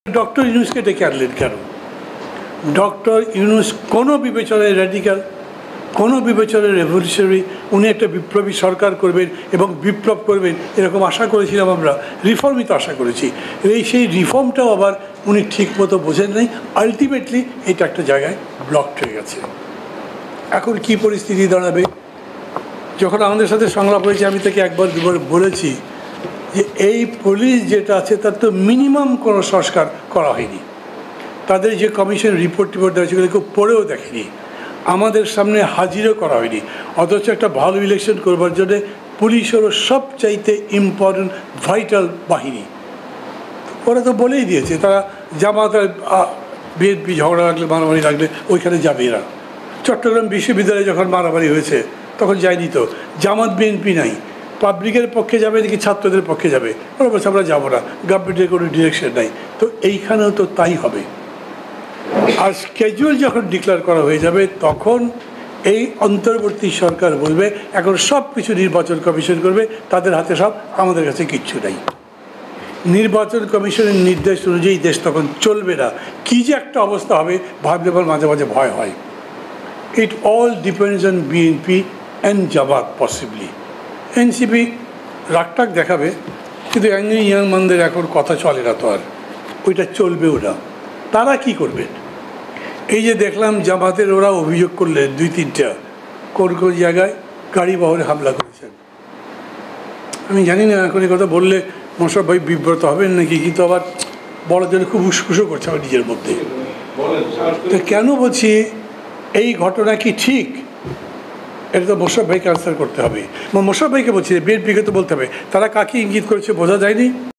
Doctor ইউনুসকে ডেকে আনলেন কেন? ডক্টর ইউনুস কোনো বিবেচনায় র্যাডিক্যাল, কোনো বিবেচনায় রেভলিউশনারি, উনি একটা বিপ্লবী সরকার করবেন এবং বিপ্লব করবেন এরকম আশা করেছিলাম আমরা, রিফর্মই তো আশা করেছি। সেই রিফর্মটাও আবার উনি ঠিক মতো বোঝেন নাই। আলটিমেটলি এটা একটা জায়গায় ব্লকড হয়ে গেছে। এখন কি পরিস্থিতি দাঁড়াবে? যখন আমাদের সাথে সংলাপ হয়েছে আমি তাকে একবার দুবার বলেছি যে এই পুলিশ যেটা আছে তার তো মিনিমাম কোনো সংস্কার করা হয়নি। তাদের যে কমিশন রিপোর্ট দেওয়া সেগুলো কেউ পড়েও দেখেনি, আমাদের সামনে হাজিরও করা হয়নি। অথচ একটা ভালো ইলেকশন করবার জন্যে পুলিশ হলো সবচাইতে ইম্পর্টেন্ট ভাইটাল বাহিনী। ওরা তো বলেই দিয়েছে তারা জামাত বিএনপি ঝগড়া লাগলে মারামারি লাগলে ওইখানে যাবে এরা। চট্টগ্রাম বিশ্ববিদ্যালয়ে যখন মারামারি হয়েছে তখন যায়নি তো, জামাত বিএনপি নাই, পাবলিকের পক্ষে যাবে নাকি ছাত্রদের পক্ষে যাবে? ওরা বলছে আমরা যাবো না, গভর্নমেন্টের কোনো ডিরেকশন নাই। তো এইখানেও তো তাই হবে। আর স্কেজুয়াল যখন ডিক্লেয়ার করা হয়ে যাবে তখন এই অন্তর্বর্তী সরকার বলবে এখন সব কিছু নির্বাচন কমিশন করবে, তাদের হাতে সব, আমাদের কাছে কিচ্ছু নেই। নির্বাচন কমিশনের নির্দেশ অনুযায়ী দেশ তখন চলবে না। কী যে একটা অবস্থা হবে ভাবলে মাঝে মাঝে ভয় হয়। It all depends on BNP and Jamaat possibly. NCP রাগটাক দেখাবে, কিন্তু ইয়াং মানদের এখন কথা চলে না তো, আর ওইটা চলবেও না। তারা কি করবেন? এই যে দেখলাম জামাতের ওরা অভিযোগ করলেন 2-3টা কোন কোন জায়গায় গাড়ি বহরে হামলা করেছেন। আমি জানি না এখন এই কথা বললে মোশাররফ ভাই বিব্রত হবেন নাকি, কিন্তু আবার বলার জন্য খুব উস্কুসও করছে আমার নিজের মধ্যে। তো কেন বলছি এই ঘটনা কি ঠিক, এটা তো মোশাররফ ভাইকে আনসার করতে হবে। মোশাররফ ভাইকে বলছি, বিএনপিকে তো বলতে হবে। তারা কাকে ইঙ্গিত করেছে বোঝা যায়নি।